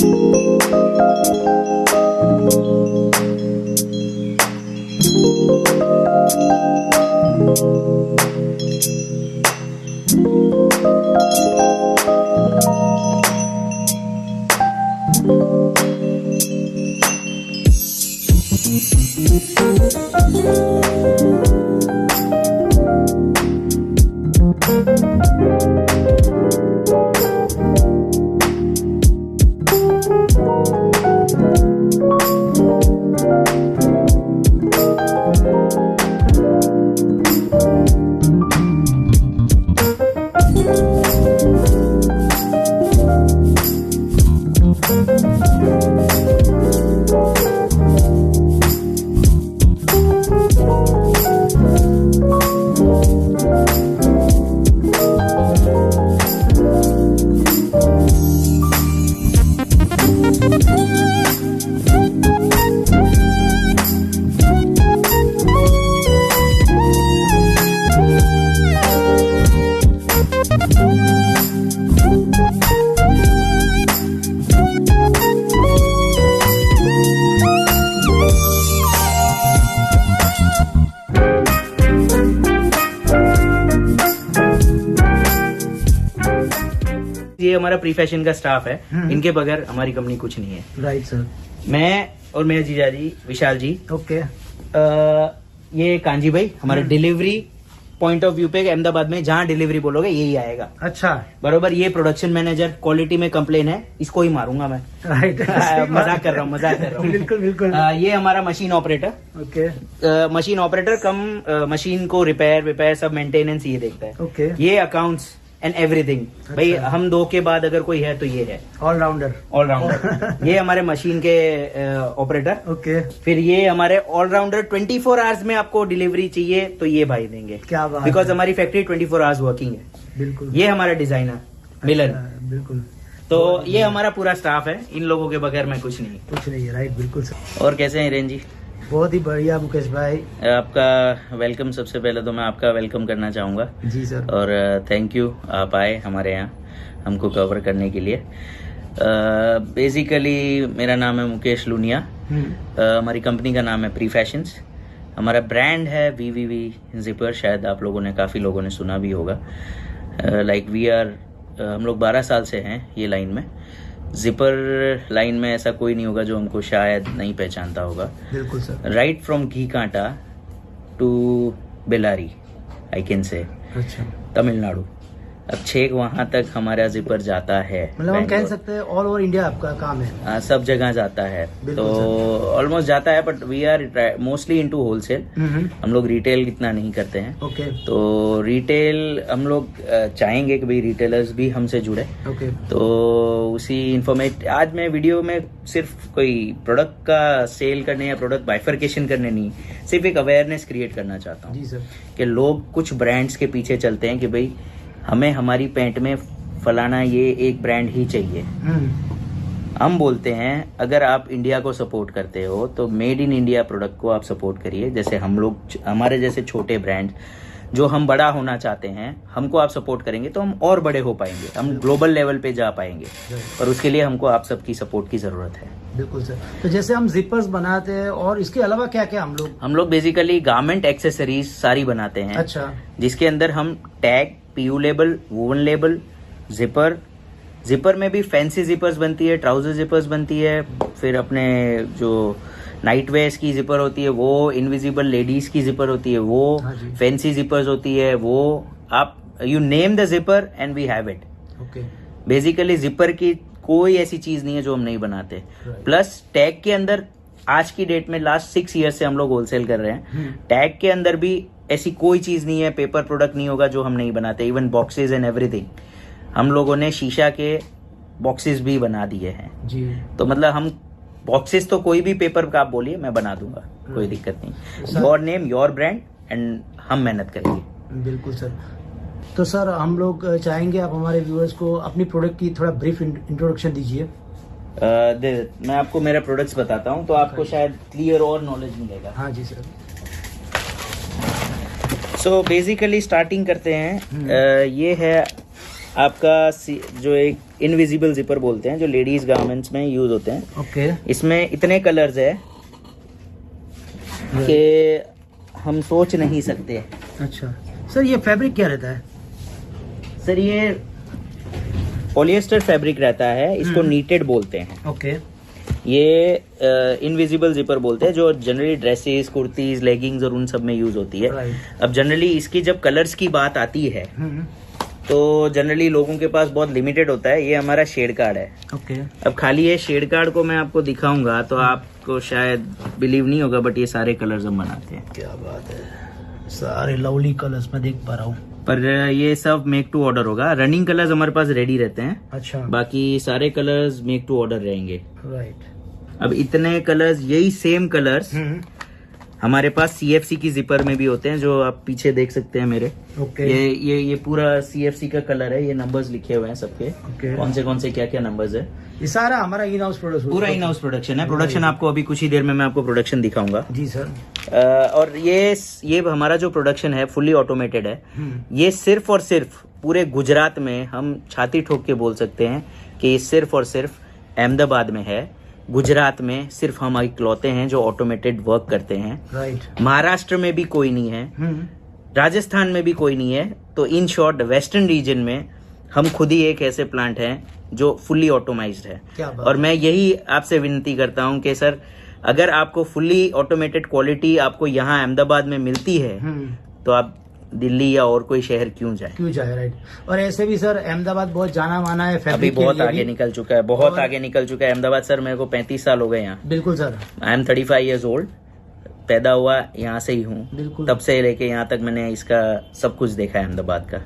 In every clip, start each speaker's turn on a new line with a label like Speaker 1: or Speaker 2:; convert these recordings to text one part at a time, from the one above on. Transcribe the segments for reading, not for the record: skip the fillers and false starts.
Speaker 1: ये हमारा pre fashion का स्टाफ है, इनके बगैर हमारी कंपनी कुछ नहीं है।
Speaker 2: Right sir.
Speaker 1: मैं और मेरे जीजा जी विशाल जी।
Speaker 2: ओके।
Speaker 1: ये कांजी भाई हमारे डिलीवरी पॉइंट ऑफ व्यू पे अहमदाबाद में जहाँ डिलीवरी बोलोगे यही आएगा।
Speaker 2: अच्छा
Speaker 1: बरोबर। ये प्रोडक्शन मैनेजर, क्वालिटी में कंप्लेन है, इसको ही मारूंगा मैं।
Speaker 2: राइट।
Speaker 1: मजाक कर रहा हूँ।
Speaker 2: बिल्कुल बिल्कुल।
Speaker 1: ये हमारा machine operator.
Speaker 2: Okay.
Speaker 1: Machine operator कम मशीन को रिपेयर सब मेंटेनेंस ये देखता है।
Speaker 2: ओके।
Speaker 1: ये अकाउंट्स एंड एवरीथिंग। भाई हम दो के बाद अगर कोई है तो ये है ऑलराउंडर। ये हमारे मशीन के ऑपरेटर।
Speaker 2: ओके।
Speaker 1: फिर ये हमारे ऑलराउंडर 24 आवर्स में आपको डिलीवरी चाहिए तो ये भाई देंगे।
Speaker 2: क्या बात।
Speaker 1: बिकॉज हमारी फैक्ट्री 24 आवर्स वर्किंग है।
Speaker 2: बिल्कुल।
Speaker 1: ये हमारा डिजाइनर मिलन।
Speaker 2: बिल्कुल।
Speaker 1: तो ये हमारा पूरा स्टाफ है, इन लोगों के बगैर मैं कुछ नहीं
Speaker 2: है। राइट बिल्कुल सर।
Speaker 1: और कैसे हैं हिरेन जी?
Speaker 2: बहुत ही बढ़िया मुकेश भाई।
Speaker 1: आपका वेलकम। सबसे पहले तो मैं आपका वेलकम करना चाहूँगा।
Speaker 2: जी सर।
Speaker 1: और थैंक यू, आप आए हमारे यहाँ हमको कवर करने के लिए। बेसिकली मेरा नाम है मुकेश लुनिया। हमारी कंपनी का नाम है प्री फैशंस। हमारा ब्रांड है VVV जिपर। शायद आप लोगों ने, काफ़ी लोगों ने सुना भी होगा। लाइक वी आर, हम लोग 12 साल से हैं ये लाइन में। जिपर लाइन में ऐसा कोई नहीं होगा जो हमको शायद नहीं पहचानता होगा।
Speaker 2: बिल्कुल सर।
Speaker 1: राइट फ्रॉम घी कांटा to Bellary, I can say.
Speaker 2: अच्छा।
Speaker 1: तमिलनाडु, अब छेक वहां तक हमारा जिपर जाता है।
Speaker 2: मतलब हम कह सकते हैं ऑल ओवर इंडिया आपका काम है।
Speaker 1: सब जगह जाता है, तो ऑलमोस्ट जाता है। But we are mostly into wholesale. हम लोग रिटेल इतना नहीं करते हैं।
Speaker 2: ओके।
Speaker 1: तो रिटेल हम लोग चाहेंगे कि भाई रिटेलर्स भी हमसे जुड़े।
Speaker 2: ओके।
Speaker 1: तो उसी आज मैं वीडियो में सिर्फ कोई प्रोडक्ट का सेल करने या प्रोडक्ट बाइफरकेशन करने नहीं, सिर्फ एक अवेयरनेस क्रिएट करना चाहता हूँ।
Speaker 2: जी सर।
Speaker 1: कि लोग कुछ ब्रांड्स के पीछे चलते हैं कि भाई हमें हमारी पैंट में फलाना ये एक ब्रांड ही चाहिए। हम बोलते हैं अगर आप इंडिया को सपोर्ट करते हो तो मेड इन इंडिया प्रोडक्ट को आप सपोर्ट करिए। जैसे हम लोग, हमारे जैसे छोटे ब्रांड जो हम बड़ा होना चाहते हैं, हमको आप सपोर्ट करेंगे तो हम और बड़े हो पाएंगे, हम ग्लोबल लेवल पे जा पाएंगे। पर उसके लिए हमको आप सबकी सपोर्ट की जरूरत है।
Speaker 2: बिल्कुल सर। तो जैसे हम जिपर्स बनाते हैं और इसके अलावा क्या क्या हम लोग
Speaker 1: बेसिकली गारमेंट एक्सेसरीज सारी बनाते हैं।
Speaker 2: अच्छा। जिसके
Speaker 1: अंदर हम tag, PU label, woven label, zipper में भी फैंसी जिपर्स बनती है, ट्राउजर जिपर्स बनती है। फिर अपने जो नाइट वेयर्स की जिपर होती है वो, इनविजिबल लेडीज की जिपर होती है वो, फैंसी जिपर्स होती है वो। आप you name the zipper and we have it.
Speaker 2: Okay.
Speaker 1: Basically zipper की कोई ऐसी चीज नहीं है जो हम नहीं बनाते। प्लस टैग के अंदर आज की डेट में लास्ट 6 ईयर से हम लोग होलसेल कर रहे हैं। टैग के अंदर भी ऐसी कोई चीज नहीं है, पेपर प्रोडक्ट नहीं होगा जो हम नहीं बनाते। इवन बॉक्सेस एंड एवरीथिंग हम लोगों ने शीशा के बॉक्सेस भी बना दिए हैं
Speaker 2: जी।
Speaker 1: तो मतलब हम बॉक्सेस तो कोई भी पेपर का आप बोलिए मैं बना दूंगा, कोई दिक्कत नहीं। Your name, your brand, and हम मेहनत करेंगे।
Speaker 2: बिल्कुल सर। तो सर हम लोग चाहेंगे आप हमारे व्यूअर्स को अपनी प्रोडक्ट की थोड़ा ब्रीफ इंट्रोडक्शन दीजिए।
Speaker 1: मैं आपको मेरा प्रोडक्ट्स बताता हूँ तो आपको शायद क्लियर और नॉलेज मिलेगा।
Speaker 2: हाँ जी सर।
Speaker 1: सो बेसिकली स्टार्टिंग करते हैं। ये है आपका जो एक इनविजिबल जिपर बोलते हैं, जो लेडीज गारमेंट्स में यूज होते हैं।
Speaker 2: ओके।
Speaker 1: इसमें इतने कलर्स है कि हम सोच नहीं सकते।
Speaker 2: अच्छा सर, ये फैब्रिक क्या रहता है?
Speaker 1: सर ये पॉलिएस्टर फैब्रिक रहता है, इसको नीटेड बोलते हैं।
Speaker 2: ओके।
Speaker 1: ये इनविजिबल जिपर बोलते हैं, जो जनरली ड्रेसेस, कुर्तीज, लेगिंग्स और उन सब में यूज होती है। अब जनरली इसकी जब कलर्स की बात आती है तो जनरली लोगों के पास बहुत लिमिटेड होता है। ये हमारा शेड कार्ड है।
Speaker 2: ओके।
Speaker 1: अब खाली ये शेड कार्ड को मैं आपको दिखाऊंगा तो आपको शायद बिलीव नहीं होगा, बट ये सारे कलर्स हम बनाते हैं।
Speaker 2: क्या बात है, सारे लवली कलर्स मैं देख पा रहा हूँ।
Speaker 1: पर ये सब मेक टू ऑर्डर होगा। रनिंग कलर्स हमारे पास रेडी रहते हैं।
Speaker 2: अच्छा।
Speaker 1: बाकी सारे कलर्स मेक टू ऑर्डर रहेंगे।
Speaker 2: राइट।
Speaker 1: अब इतने कलर्स, यही सेम कलर्स हमारे पास सीएफसी की जिपर में भी होते हैं, जो आप पीछे देख सकते हैं मेरे।
Speaker 2: ओके।
Speaker 1: ये पूरा सीएफसी का कलर है। ये नंबर्स लिखे हुए हैं सबके।
Speaker 2: ओके।
Speaker 1: कौन से क्या क्या नंबर्स है।
Speaker 2: ये सारा हमारा इन हाउस प्रोडक्शन,
Speaker 1: पूरा इन हाउस प्रोडक्शन है। प्रोडक्शन आपको अभी कुछ ही देर में मैं आपको प्रोडक्शन दिखाऊंगा।
Speaker 2: जी सर।
Speaker 1: और ये हमारा जो प्रोडक्शन है फुल्ली ऑटोमेटेड है। ये सिर्फ और सिर्फ पूरे गुजरात में हम छाती ठोक के बोल सकते हैं कि ये सिर्फ और सिर्फ अहमदाबाद में है। गुजरात में सिर्फ हम इकलौते हैं जो ऑटोमेटेड वर्क करते हैं।
Speaker 2: राइट।
Speaker 1: महाराष्ट्र में भी कोई नहीं है, राजस्थान में भी कोई नहीं है। तो इन शॉर्ट वेस्टर्न रीजन में हम खुद ही एक ऐसे प्लांट हैं जो फुल्ली ऑटोमाइज्ड है।
Speaker 2: क्या बात।
Speaker 1: और मैं यही आपसे विनती करता हूं कि सर, अगर आपको फुल्ली ऑटोमेटेड क्वालिटी आपको यहाँ अहमदाबाद में मिलती है तो आप दिल्ली या और कोई शहर क्यों जाए।
Speaker 2: राइट। और ऐसे भी सर अहमदाबाद बहुत जाना माना है
Speaker 1: अभी बहुत आगे निकल चुका है, बहुत आगे निकल चुका है अहमदाबाद। सर मेरे को 35 साल हो गए यहाँ।
Speaker 2: बिल्कुल sir.
Speaker 1: I am 35 years old. पैदा हुआ यहाँ से ही हूँ।
Speaker 2: बिल्कुल।
Speaker 1: तब से लेके यहाँ तक मैंने इसका सब कुछ देखा है अहमदाबाद का।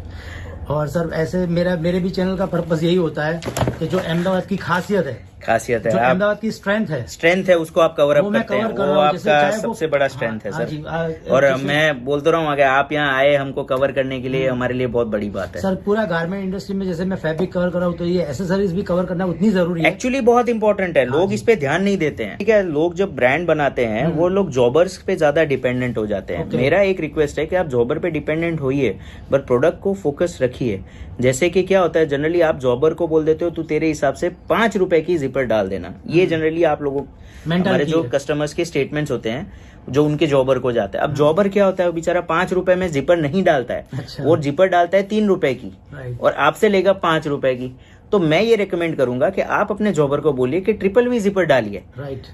Speaker 2: और सर ऐसे मेरे भी चैनल का पर्पस यही होता है कि जो अहमदाबाद की खासियत है, जो अहमदाबाद की स्ट्रेंथ है
Speaker 1: उसको आप कवर अप करते हैं।
Speaker 2: वो
Speaker 1: वो आपका सबसे बड़ा स्ट्रेंथ है सर। और मैं बोलता रहा हूँ, अगर आप यहाँ आए हमको कवर करने के लिए, हमारे लिए बहुत बड़ी बात है
Speaker 2: सर। पूरा गारमेंट इंडस्ट्री में जैसे मैं फैब्रिक कवर कर रहा हूँ, तो ये एसेसरीज भी कवर करना उतनी जरूरी है।
Speaker 1: एक्चुअली बहुत इंपॉर्टेंट है। लोग इस पे ध्यान नहीं देते हैं। ठीक है, लोग जब ब्रांड बनाते हैं वो लोग जॉबर्स पे ज्यादा डिपेंडेंट हो जाते हैं। मेरा एक रिक्वेस्ट है कि आप जॉबर पे डिपेंडेंट होइए, बट प्रोडक्ट को फोकस रखिए। जैसे कि क्या होता है, जनरली आप जॉबर को बोल देते हो तो तेरे हिसाब से 5 रुपए की जिपर डाल देना। ये जनरली आप लोगों, हमारे जो कस्टमर्स के स्टेटमेंट्स होते हैं जो उनके जॉबर को जाते हैं। अब जॉबर क्या होता है, वो बेचारा 5 रुपए में जिपर नहीं डालता है।
Speaker 2: अच्छा।
Speaker 1: वो जिपर डालता है 3 रुपए की और आपसे लेगा 5 रुपए की। तो मैं ये रिकमेंड करूंगा कि आप अपने जॉबर को बोलिए कि ट्रिपल जिपर डालिए।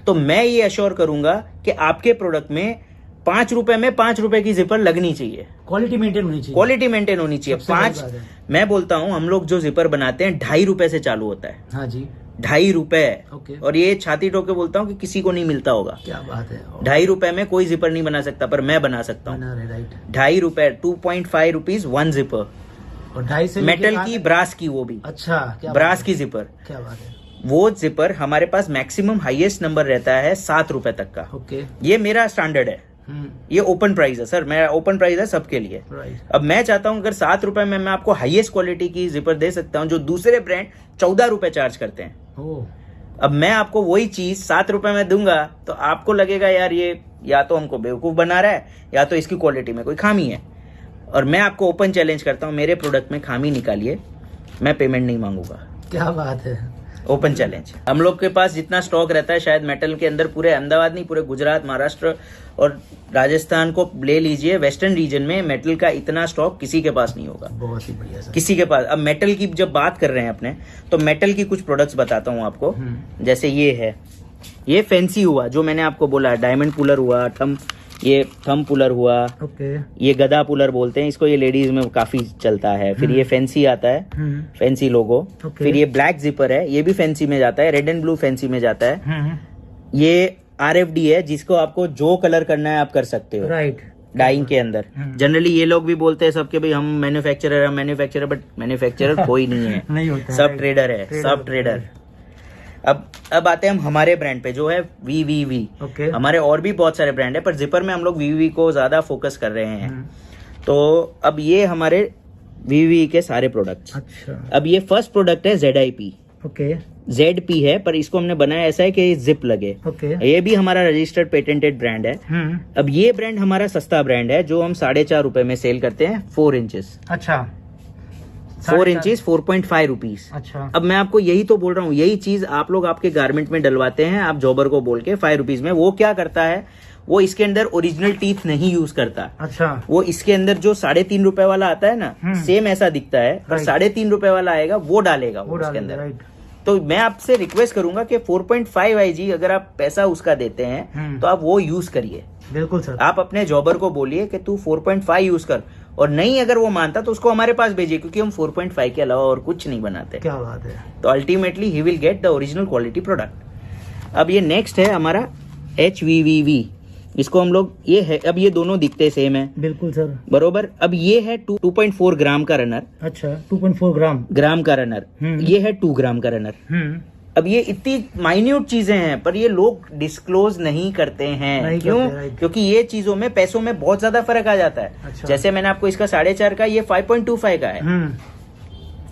Speaker 1: तो मैं ये अश्योर करूंगा कि आपके प्रोडक्ट में 5 रुपए में 5 रुपए की जिपर लगनी चाहिए।
Speaker 2: क्वालिटी मेंटेन होनी चाहिए।
Speaker 1: 5 मैं बोलता हूँ, हम लोग जो जिपर बनाते हैं 2.5 रुपए से चालू होता है।
Speaker 2: हाँ जी।
Speaker 1: 2.5 रुपए।
Speaker 2: ओके।
Speaker 1: और ये छाती ठोक के बोलता हूँ कि किसी को नहीं मिलता होगा।
Speaker 2: क्या बात है।
Speaker 1: 2.5 रुपए में कोई जिपर नहीं बना सकता, पर मैं बना सकता हूँ। 2.5 रुपए, 2.5 रुपीज 1 जिपर।
Speaker 2: और 2.5 से
Speaker 1: मेटल की, ब्रास की, वो भी।
Speaker 2: अच्छा।
Speaker 1: ब्रास की जिपर।
Speaker 2: क्या बात है।
Speaker 1: वो जिपर हमारे पास मैक्सिमम हाईएस्ट नंबर रहता है 7 रुपए तक का।
Speaker 2: ओके।
Speaker 1: ये मेरा स्टैंडर्ड है। ये ओपन प्राइस है सर, मेरा ओपन प्राइस है सबके लिए। अब मैं चाहता हूं अगर 7 रुपए में मैं आपको हाईएस्ट क्वालिटी की जिपर दे सकता हूं, जो दूसरे ब्रांड 14 रुपए चार्ज करते हैं। अब मैं आपको वही चीज 7 रुपए में दूंगा तो आपको लगेगा यार ये या तो हमको बेवकूफ बना रहा है या तो इसकी क्वालिटी में कोई खामी है। और मैं आपको ओपन चैलेंज करता हूं, मेरे प्रोडक्ट में खामी निकालिए, मैं पेमेंट नहीं मांगूंगा।
Speaker 2: क्या बात है।
Speaker 1: Open challenge. हम लोग के पास जितना स्टॉक रहता है शायद मेटल के अंदर पूरे अहमदाबाद नहीं, पूरे गुजरात, महाराष्ट्र और राजस्थान को ले लीजिए, वेस्टर्न रीजन में मेटल का इतना स्टॉक किसी के पास नहीं होगा।
Speaker 2: बहुत ही बढ़िया सर।
Speaker 1: किसी के पास। अब मेटल की जब बात कर रहे हैं अपने, तो मेटल की कुछ प्रोडक्ट्स बताता हूँ आपको। जैसे ये है, ये फैंसी हुआ जो मैंने आपको बोला, डायमंड पुलर हुआ, ये थम पुलर हुआ।
Speaker 2: ओके।
Speaker 1: ये गदा पुलर बोलते हैं इसको, ये लेडीज में काफी चलता है। फिर ये फैंसी आता है, फैंसी लोगो। फिर ये ब्लैक जिपर है, ये भी फैंसी में जाता है, रेड एंड ब्लू फैंसी में जाता है। ये RFD है, जिसको आपको जो कलर करना है आप कर सकते हो।
Speaker 2: राइट।
Speaker 1: डाइंग के अंदर जनरली ये लोग भी बोलते हैं सबके भाई हम मैन्युफैक्चरर, बट मैन्युफैक्चरर कोई नहीं है।
Speaker 2: नहीं होता,
Speaker 1: सब ट्रेडर है, सब ट्रेडर। अब आते हैं हम हमारे ब्रांड पे जो है VVV।
Speaker 2: ओके।
Speaker 1: हमारे और भी बहुत सारे ब्रांड है, पर जिपर में हम लोग VVV को ज्यादा फोकस कर रहे हैं। तो अब ये हमारे VVV के सारे प्रोडक्ट्स।
Speaker 2: अच्छा।
Speaker 1: अब ये फर्स्ट प्रोडक्ट है ZIP।
Speaker 2: ओके।
Speaker 1: ZP है, पर इसको हमने बनाया ऐसा है कि जिप लगे।
Speaker 2: ओके।
Speaker 1: ये भी हमारा रजिस्टर्ड पेटेंटेड ब्रांड है। अब ये ब्रांड हमारा सस्ता ब्रांड है जो हम 4.5 रुपए में सेल करते हैं, 4 इंचेस।
Speaker 2: अच्छा,
Speaker 1: 4 इंचेस 4.5 रुपीज।
Speaker 2: अच्छा,
Speaker 1: अब मैं आपको यही तो बोल रहा हूँ, यही चीज आप लोग आपके गारमेंट में डलवाते हैं, आप जॉबर को बोल के 5 रुपीज में। वो क्या करता है, वो इसके अंदर ओरिजिनल टीथ नहीं यूज करता।
Speaker 2: अच्छा,
Speaker 1: वो इसके अंदर जो 3.5 रुपए वाला आता है ना, सेम ऐसा दिखता है, पर 3.5 रुपए वाला आएगा, वो डालेगा वो उसके अंदर। तो मैं आपसे रिक्वेस्ट करूंगा कि 4.5 IG अगर आप पैसा उसका देते हैं तो आप वो यूज करिए।
Speaker 2: बिल्कुल सर।
Speaker 1: आप अपने जॉबर को बोलिए कि तू 4.5 यूज कर, और नहीं अगर वो मानता तो उसको हमारे पास भेजिए, क्योंकि हम 4.5 के अलावा और कुछ नहीं बनाते।
Speaker 2: क्या बात है।
Speaker 1: तो ultimately he will get the original quality product. अब ये नेक्स्ट है हमारा HVVV। इसको हम लोग, ये है, अब ये दोनों दिखते सेम है।
Speaker 2: बिल्कुल सर,
Speaker 1: बरोबर। अब ये है 2.4 ग्राम का रनर।
Speaker 2: अच्छा, 2.4 ग्राम
Speaker 1: का रनर। ये है 2 ग्राम का रनर। अब ये इतनी माइन्यूट चीजें हैं, पर ये लोग डिस्क्लोज नहीं करते हैं। क्यों? क्योंकि ये चीजों में पैसों में बहुत ज्यादा फर्क आ जाता है।
Speaker 2: अच्छा।
Speaker 1: जैसे मैंने आपको इसका 4.5 का, ये 5.25 का है।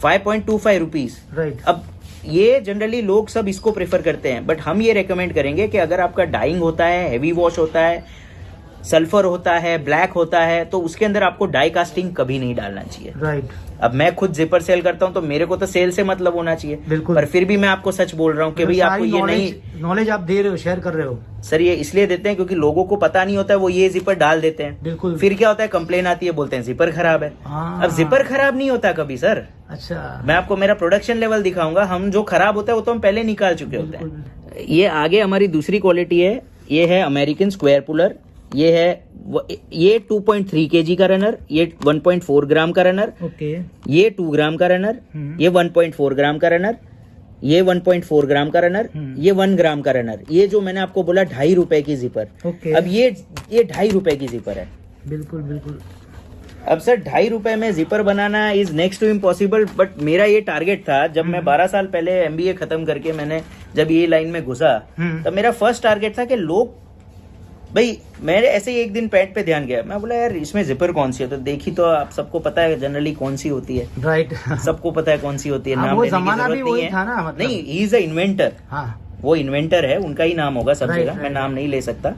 Speaker 1: 5.25 रुपीज।
Speaker 2: राइट।
Speaker 1: अब ये जनरली लोग सब इसको प्रेफर करते हैं, बट हम ये रेकमेंड करेंगे कि अगर आपका डाइंग होता है, हेवी वॉश होता है, सल्फर होता है, ब्लैक होता है, तो उसके अंदर आपको डाई कास्टिंग कभी नहीं डालना चाहिए।
Speaker 2: राइट।
Speaker 1: अब मैं खुद जिपर सेल करता हूं, तो मेरे को तो सेल से मतलब होना चाहिए।
Speaker 2: बिल्कुल।
Speaker 1: पर फिर भी मैं आपको सच बोल रहा हूं कि भाई आपको ये नहीं,
Speaker 2: नॉलेज आप दे रहे हो, शेयर कर रहे हो
Speaker 1: सर। ये इसलिए देते हैं क्योंकि लोगों को पता नहीं होता है, वो ये जिपर डाल देते हैं।
Speaker 2: बिल्कुल।
Speaker 1: फिर क्या होता है, कंप्लेन आती है, बोलते हैं जिपर खराब है। अब जिपर खराब नहीं होता कभी सर।
Speaker 2: अच्छा,
Speaker 1: मैं आपको मेरा प्रोडक्शन लेवल दिखाऊंगा, हम जो खराब होता है वो तो हम पहले निकाल चुके होते हैं। ये आगे हमारी दूसरी क्वालिटी है, ये है अमेरिकन स्क्वायर पुलर। ये है, ये 2.3 kg का रनर, ये 1.4 ग्राम का रनर।
Speaker 2: ओके।
Speaker 1: ये 2 ग्राम का रनर, ये 1.4 ग्राम का रनर, ये 1.4 ग्राम का रनर, ये 1 ग्राम का रनर। ये जो मैंने आपको बोला 2.5 रुपए की जिपर।
Speaker 2: ओके।
Speaker 1: अब ये 2.5 रुपए की जिपर है।
Speaker 2: बिल्कुल बिल्कुल।
Speaker 1: अब सर 2.5 रुपए में जिपर बनाना is next to impossible, but मेरा ये टारगेट था जब मैं 12 साल पहले MBA खत्म करके मैंने जब ये लाइन में घुसा, तब मेरा फर्स्ट टारगेट था कि लोग, भाई मैंने ऐसे ही एक दिन पैंट पे ध्यान गया, मैं बोला यार इसमें जिपर कौन सी है, तो देखी तो आप सबको पता है जनरली कौन सी होती है।
Speaker 2: राइट।
Speaker 1: सबको पता है कौन सी होती है, नाम
Speaker 2: वो
Speaker 1: लेने की
Speaker 2: जमाना
Speaker 1: जरूरत
Speaker 2: भी
Speaker 1: नहीं
Speaker 2: वही
Speaker 1: है।
Speaker 2: था ना, मतलब।
Speaker 1: नहीं, ही इज अ इन्वेंटर।
Speaker 2: हाँ,
Speaker 1: वो इन्वेंटर है, उनका ही नाम होगा सब जगह, मैं नाम नहीं ले सकता।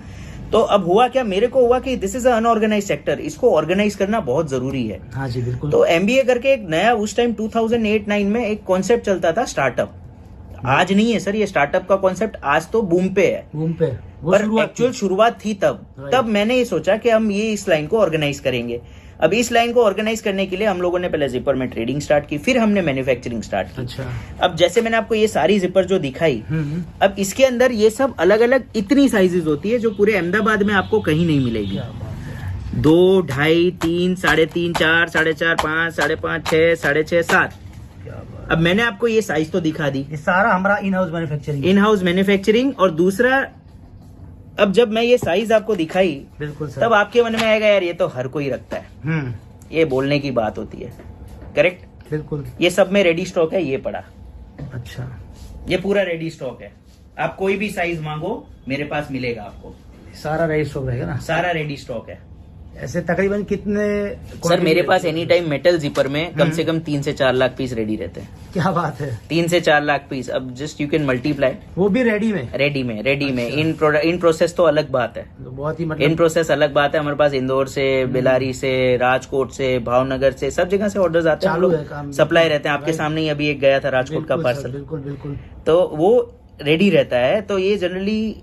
Speaker 1: तो अब हुआ क्या, मेरे को हुआ कि this is a unorganise sector, इसको ऑर्गेनाइज करना बहुत जरूरी है।
Speaker 2: हाँ जी, बिल्कुल।
Speaker 1: तो MBA करके एक नया, उस टाइम 2008-9 में एक कॉन्सेप्ट चलता था स्टार्टअप। आज नहीं है सर ये स्टार्टअप का कॉन्सेप्ट, आज तो बूम पे है।
Speaker 2: बूम पे,
Speaker 1: पर एक्चुअल शुरुआत थी तब मैंने ये सोचा कि हम ये इस लाइन को ऑर्गेनाइज करेंगे। अब इस लाइन को ऑर्गेनाइज करने के लिए हम लोगों ने पहले जिपर में ट्रेडिंग स्टार्ट की, फिर हमने मैन्युफैक्चरिंग स्टार्ट की।
Speaker 2: अच्छा।
Speaker 1: अब जैसे मैंने आपको ये सारी जिपर जो दिखाई, अब इसके अंदर ये सब अलग अलग इतनी साइजेस होती है जो पूरे अहमदाबाद में आपको कहीं नहीं मिलेगी। 2, 2.5, 3, 3.5, 4, 4.5, 5, 5.5, 6, 6.5, 7। अब मैंने आपको ये साइज तो दिखा दी,
Speaker 2: ये सारा हमारा इन हाउस मैन्युफैक्चरिंग।
Speaker 1: और दूसरा, अब जब मैं ये साइज आपको दिखाई,
Speaker 2: बिल्कुल सर,
Speaker 1: तब आपके मन में आएगा यार ये तो हर कोई रखता है। ये बोलने की बात होती है, करेक्ट।
Speaker 2: बिल्कुल।
Speaker 1: ये सब में रेडी स्टॉक है, ये पड़ा।
Speaker 2: अच्छा,
Speaker 1: ये पूरा रेडी स्टॉक है, आप कोई भी साइज मांगो मेरे पास मिलेगा आपको।
Speaker 2: सारा रेडी स्टॉक रहेगा ना?
Speaker 1: सारा रेडी स्टॉक है।
Speaker 2: ऐसे तकरीबन कितने?
Speaker 1: सर मेरे पास एनी टाइम मेटल जिपर में कम से कम 3 से 4 लाख पीस रेडी रहते हैं।
Speaker 2: क्या बात है।
Speaker 1: 3 से 4 लाख पीस। अब जस्ट यू कैन मल्टीप्लाई।
Speaker 2: वो भी रेडी में? रेडी में।
Speaker 1: इन प्रोसेस तो अलग बात है,
Speaker 2: बहुत ही मतलब
Speaker 1: इन प्रोसेस अलग बात है। हमारे पास इंदौर से, बेलारी से, राजकोट से, भावनगर से, सब जगह से ऑर्डर्स आते हैं, हम लोग सप्लाई रहते हैं। आपके सामने ही अभी एक गया था राजकोट का पार्सल।
Speaker 2: बिल्कुल बिल्कुल।
Speaker 1: तो वो रेडी रहता है। तो ये जनरली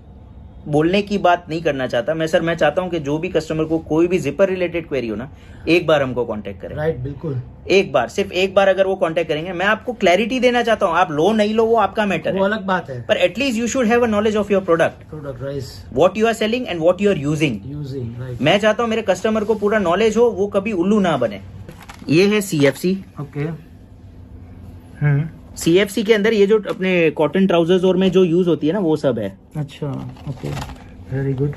Speaker 1: बोलने की बात नहीं करना चाहता मैं सर। मैं चाहता हूं कि जो भी कस्टमर को कोई भी जिपर रिलेटेड क्वेरी हो ना, एक बार हमको कांटेक्ट करें।
Speaker 2: राइट, बिल्कुल।
Speaker 1: एक बार, सिर्फ एक बार अगर वो कांटेक्ट करेंगे, मैं आपको क्लैरिटी देना चाहता हूं। आप लो नहीं लो वो आपका मैटर है,
Speaker 2: वो अलग बात है,
Speaker 1: पर at least you should have a knowledge of your product, what you are selling and what you are using. मैं चाहता हूं मेरे कस्टमर को पूरा नॉलेज हो, वो कभी उल्लू ना बने। ये है CFC।
Speaker 2: ओके।
Speaker 1: CFC के अंदर ये जो अपने कॉटन ट्राउजर्स और में जो यूज होती है ना, वो सब है।
Speaker 2: अच्छा, ओके, वेरी गुड।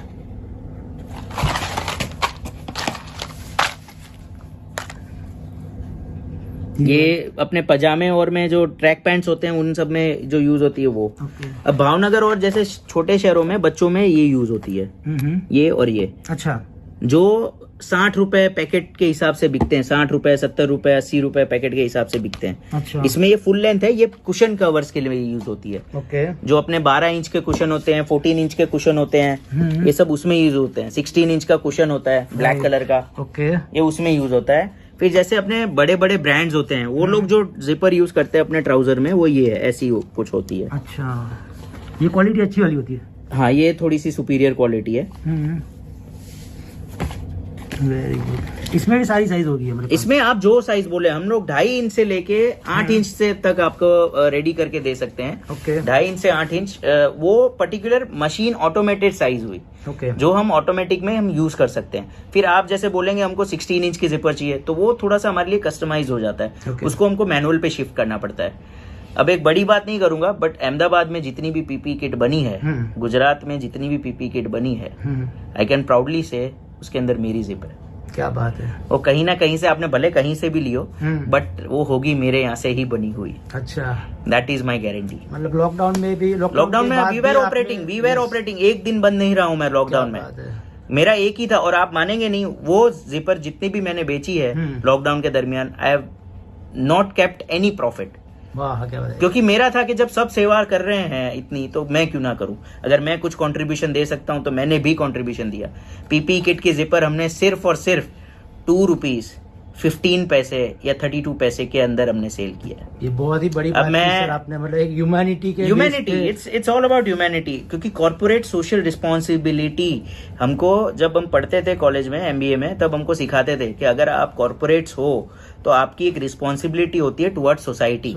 Speaker 1: ये अपने पजामे और में जो ट्रैक पैंट्स होते हैं उन सब में जो यूज होती है वो। अब भावनगर और जैसे छोटे शहरों में बच्चों में ये यूज होती है, ये और ये।
Speaker 2: अच्छा।
Speaker 1: जो 60 रुपए पैकेट के हिसाब से बिकते हैं, 60 रुपए, 70 रुपए, 80 रुपए पैकेट के हिसाब से बिकते हैं।
Speaker 2: अच्छा।
Speaker 1: इसमें ये फुल लेंथ है, ये कुशन कवर्स के लिए यूज होती है।
Speaker 2: ओके।
Speaker 1: जो अपने 12 इंच के कुशन होते हैं, 14 इंच के कुशन होते हैं, ये सब उसमें यूज होते हैं। 16 इंच का कुशन होता है ब्लैक कलर का,
Speaker 2: ओके,
Speaker 1: ये उसमें यूज होता है। फिर जैसे अपने बड़े बड़े ब्रांड्स होते हैं वो लोग जो जिपर यूज करते हैं अपने ट्राउजर में, वो ये है, ऐसी कुछ होती है।
Speaker 2: अच्छा, ये क्वालिटी अच्छी वाली होती है।
Speaker 1: हाँ, ये थोड़ी सी सुपीरियर क्वालिटी है।
Speaker 2: Very good. इसमें भी सारी साइज होगी हमारे पास?
Speaker 1: इसमें आप जो साइज बोले, हम लोग 2.5 इंच से लेके 8 इंच से तक आपको रेडी करके दे सकते हैं।
Speaker 2: ओके।
Speaker 1: 2.5 इंच से 8 इंच वो पर्टिकुलर मशीन ऑटोमेटेड साइज हुई।
Speaker 2: ओके।
Speaker 1: जो हम ऑटोमेटिक में हम यूज कर सकते हैं। फिर आप जैसे बोलेंगे हमको 16 इंच की जिपर चाहिए, तो वो थोड़ा सा हमारे लिए कस्टमाइज हो जाता है। उसको हमको मैनुअल पे शिफ्ट करना पड़ता है। अब एक बड़ी बात नहीं करूंगा, बट अहमदाबाद में जितनी भी पीपी किट बनी है, गुजरात में जितनी भी पीपी किट बनी है, आई कैन प्राउडली से उसके अंदर मेरी जिप है।
Speaker 2: क्या बात है।
Speaker 1: वो कहीं ना कहीं से, आपने भले कहीं से भी लियो, बट वो होगी मेरे यहाँ से ही बनी हुई।
Speaker 2: अच्छा,
Speaker 1: दैट इज माई गारंटी।
Speaker 2: मतलब लॉकडाउन में भी,
Speaker 1: लॉकडाउन में वी वेर ऑपरेटिंग, एक दिन बंद नहीं रहा हूँ मैं लॉकडाउन में। मेरा एक ही था, और आप मानेंगे नहीं, वो जिपर जितनी भी मैंने बेची है लॉकडाउन के दरमियान, I have not kept any profit.
Speaker 2: वाह, क्या बात है।
Speaker 1: क्योंकि मेरा था कि जब सब सेवा कर रहे हैं इतनी, तो मैं क्यों ना करूं। अगर मैं कुछ कंट्रीब्यूशन दे सकता हूं तो मैंने भी कंट्रीब्यूशन दिया। पीपी किट की जिपर हमने सिर्फ और सिर्फ ₹2.15 या 32 पैसे के अंदर हमने सेल किया है।
Speaker 2: ये बहुत ही बड़ी बात है सर, आपने मतलब एक humanity,
Speaker 1: it's all about humanity. क्योंकि कॉर्पोरेट सोशल रिस्पॉन्सिबिलिटी हमको, जब हम पढ़ते थे कॉलेज में MBA में, तब हमको सिखाते थे कि अगर आप कॉर्पोरेट्स हो तो आपकी एक रिस्पॉन्सिबिलिटी होती है टुवर्ड्स सोसाइटी,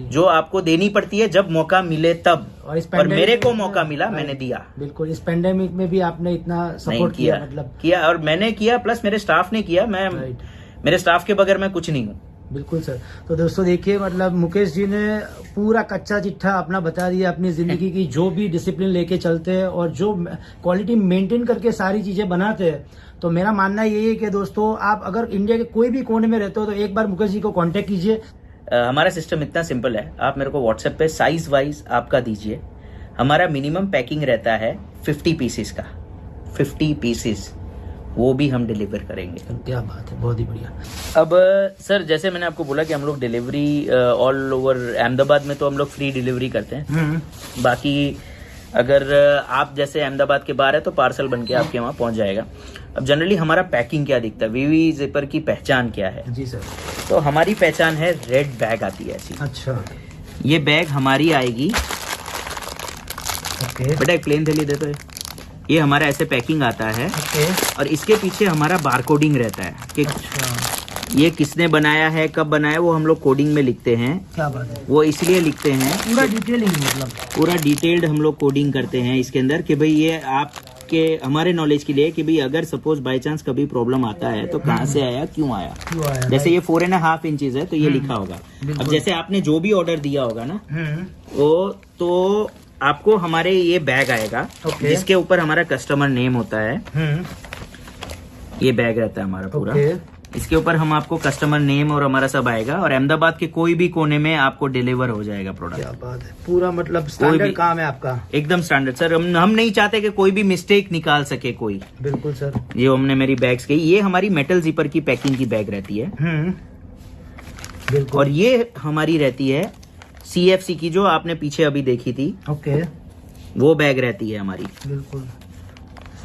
Speaker 1: जो आपको देनी पड़ती है जब मौका मिले तब। और मेरे को मौका मिला, मैंने दिया।
Speaker 2: बिल्कुल, इस पेंडेमिक में भी आपने इतना सपोर्ट किया, मतलब
Speaker 1: किया, और मैंने किया, प्लस मेरे स्टाफ ने किया। मैं मेरे स्टाफ के बगैर मैं कुछ नहीं हूँ।
Speaker 2: बिल्कुल सर। तो दोस्तों देखिए, मतलब मुकेश जी ने पूरा कच्चा चिट्ठा अपना बता दिया अपनी जिंदगी की, जो भी डिसिप्लिन लेके चलते हैं और जो क्वालिटी मेंटेन करके सारी चीजें बनाते हैं। तो मेरा मानना यही है कि दोस्तों, आप अगर इंडिया के कोई भी कोने में रहते हो तो एक बार मुकेश जी को कांटेक्ट कीजिए।
Speaker 1: हमारा सिस्टम इतना सिंपल है, आप मेरे को व्हाट्सएप पे साइज वाइज आपका दीजिए। हमारा मिनिमम पैकिंग रहता है 50 पीसेस का, 50 पीसेस, वो भी हम डिलीवर करेंगे।
Speaker 2: क्या बात है, बहुत ही बढ़िया।
Speaker 1: अब सर, जैसे मैंने आपको बोला कि हम लोग डिलीवरी ऑल ओवर अहमदाबाद में तो हम लोग फ्री डिलीवरी करते हैं। बाकी अगर आप जैसे अहमदाबाद के बाहर है तो पार्सल बन के आपके वहाँ पहुंच जाएगा। अब जनरली हमारा पैकिंग क्या दिखता है, वीवी जिपर की पहचान क्या है? जी सर। तो हमारी पहचान है, रेड बैग आती है ऐसी। अच्छा, ये बैग हमारी आएगी। ओके बेटा, एक प्लेन थैली दे दो। ये हमारा ऐसे पैकिंग आता है। और इसके पीछे हमारा बारकोडिंग रहता है कि ये किसने बनाया है, कब बनाया, वो हम लोग कोडिंग में लिखते हैं। क्या बात है। वो इसलिए लिखते हैं, पूरा डिटेलिंग, मतलब पूरा डिटेल्ड हम लोग कोडिंग करते हैं इसके अंदर, कि भाई ये आपके, हमारे नॉलेज के लिए, कि भाई अगर सपोज बाय चांस कभी प्रॉब्लम आता है तो कहाँ से आया, क्यों आया। जैसे ये 4.5 इंचेस है तो ये लिखा होगा। अब जैसे आपने जो भी ऑर्डर दिया होगा ना, वो तो आपको हमारे ये बैग आएगा, जिसके ऊपर हमारा कस्टमर नेम होता है। ये बैग रहता है हमारा पूरा। इसके ऊपर हम आपको कस्टमर नेम और हमारा सब आएगा, और अहमदाबाद के कोई भी कोने में आपको डिलीवर हो जाएगा प्रोडक्ट। क्या बात है, पूरा मतलब स्टैंडर्ड काम है आपका, एकदम स्टैंडर्ड सर। हम नहीं चाहते कि कोई भी मिस्टेक निकाल सके कोई। बिल्कुल सर। ये हमने मेरी बैग्स की, ये हमारी मेटल जिपर की पैकिंग की बैग रहती है। बिल्कुल। और ये हमारी रहती है CFC की, जो आपने पीछे अभी देखी थी। ओके। वो बैग रहती है हमारी। बिल्कुल।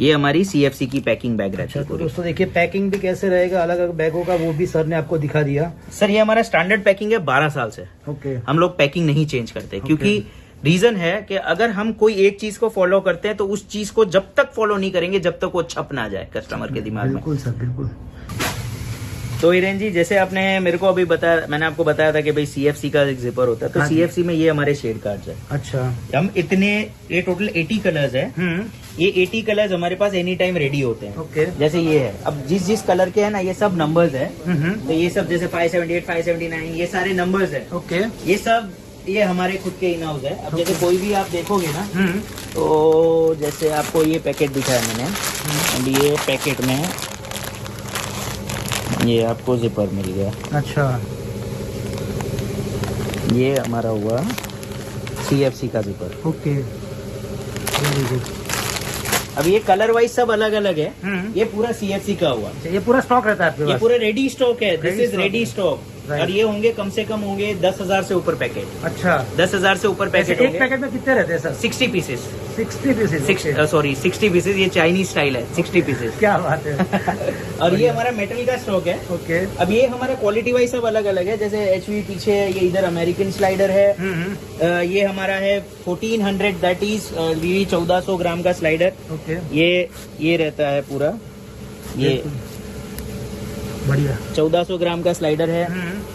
Speaker 1: ये हमारी CFC की पैकिंग बैग रहती है। तो दोस्तों देखिए, पैकिंग भी कैसे रहेगा अलग अलग बैगों का, वो भी सर ने आपको दिखा दिया। सर, ये हमारा स्टैंडर्ड पैकिंग है 12 साल से। ओके। हम लोग पैकिंग नहीं चेंज करते, क्योंकि रीजन है कि अगर हम कोई एक चीज को फॉलो करते हैं तो उस चीज को जब तक फॉलो नहीं करेंगे जब तक वो छप ना जाए कस्टमर के दिमाग में। बिल्कुल सर, बिल्कुल। तो हिरेन जी, जैसे आपने मेरे को अभी बताया, मैंने आपको बताया था कि भाई CFC का एक जिपर होता है, तो CFC में ये हमारे शेड कार्ड्स है। अच्छा। हम ये टोटल 80 कलर्स है। ये 80 कलर्स हमारे पास एनी टाइम रेडी होते हैं। ओके। जैसे ये है, अब जिस कलर के है ना, ये सब नंबर्स है। तो ये सब जैसे 578, 579, ये सारे नंबर्स है। ओके। ये सब ये हमारे खुद के इन हाउस है। अब जैसे कोई भी आप देखोगे ना, तो जैसे आपको ये पैकेट दिखाया मैंने, अब ये पैकेट में ये आपको जिपर मिल गया। अच्छा। ये हमारा हुआ CFC का जिपर। ओके। अब ये कलर वाइज सब अलग अलग है। ये पूरा CFC का हुआ। ये पूरा स्टॉक रहता है आपके पास? ये पूरा रेडी स्टॉक है। This is ready stock. और ये होंगे कम से कम होंगे 10,000 से ऊपर पैकेट। अच्छा। 10,000 से ऊपर पैकेट। एक पैकेट में कितने रहते हैं sir? 60 pieces.
Speaker 2: 60 pieces,
Speaker 1: sorry 60 pieces, ये चाइनीज स्टाइल है, 60 पीसेज।
Speaker 2: क्या बात है।
Speaker 1: और ये हमारा मेटल का स्टॉक है।
Speaker 2: ओके।
Speaker 1: अब ये हमारा क्वालिटी वाइज सब अलग अलग है, जैसे एचवी पीछे है, ये इधर अमेरिकन स्लाइडर है। ये हमारा है 1400, दैट इज 1400 ग्राम का स्लाइडर।
Speaker 2: ओके।
Speaker 1: ये रहता है पूरा, ये
Speaker 2: बढ़िया
Speaker 1: 1400 ग्राम का स्लाइडर है।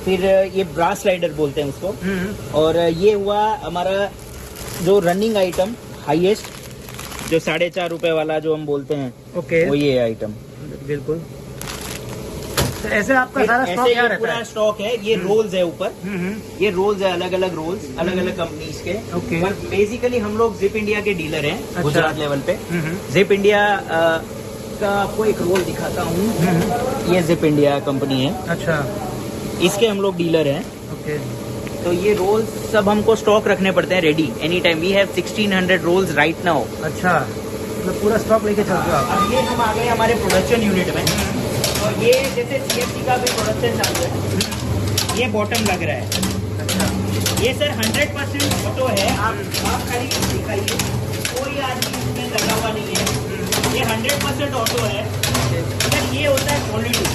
Speaker 1: फिर ये ब्रास स्लाइडर बोलते हैं उसको। और ये हुआ हमारा जो रनिंग आइटम हाईएस्ट, जो 4.5 रुपए वाला जो हम बोलते हैं,
Speaker 2: ओके,
Speaker 1: वो ये आइटम।
Speaker 2: बिल्कुल। तो ऐसे आपका सारा स्टॉक
Speaker 1: ऐसे
Speaker 2: क्या
Speaker 1: ये
Speaker 2: रहता
Speaker 1: पूरा
Speaker 2: है?
Speaker 1: स्टॉक है। ये रोल्स है ऊपर, ये रोल्स है, अलग अलग रोल्स, अलग अलग कंपनीज के।
Speaker 2: ओके।
Speaker 1: पर बेसिकली हम लोग जिप इंडिया के डीलर हैं।
Speaker 2: अच्छा।
Speaker 1: गुजरात लेवल पे जिप इंडिया का आपको एक रोल दिखाता हूँ। ये जिप इंडिया कंपनी है,
Speaker 2: अच्छा,
Speaker 1: इसके हम लोग डीलर हैं।
Speaker 2: ओके।
Speaker 1: तो ये रोल्स सब हमको स्टॉक रखने पड़ते हैं ready any time. We have 1600 rolls right now.
Speaker 2: अच्छा, मतलब पूरा स्टॉक लेके चलते हो आप?
Speaker 1: अब ये हम आ गए हमारे प्रोडक्शन यूनिट में। और ये जैसे CFC का भी प्रोडक्शन चालू है, ये बॉटम लग रहा है।
Speaker 2: अच्छा,
Speaker 1: ये सर 100% ऑटो है। आप खाली दिखाइए, कोई आदमी इसमें लगा हुआ नहीं है। ये 100% ऑटो है। सर ये होता है क्वालिटी,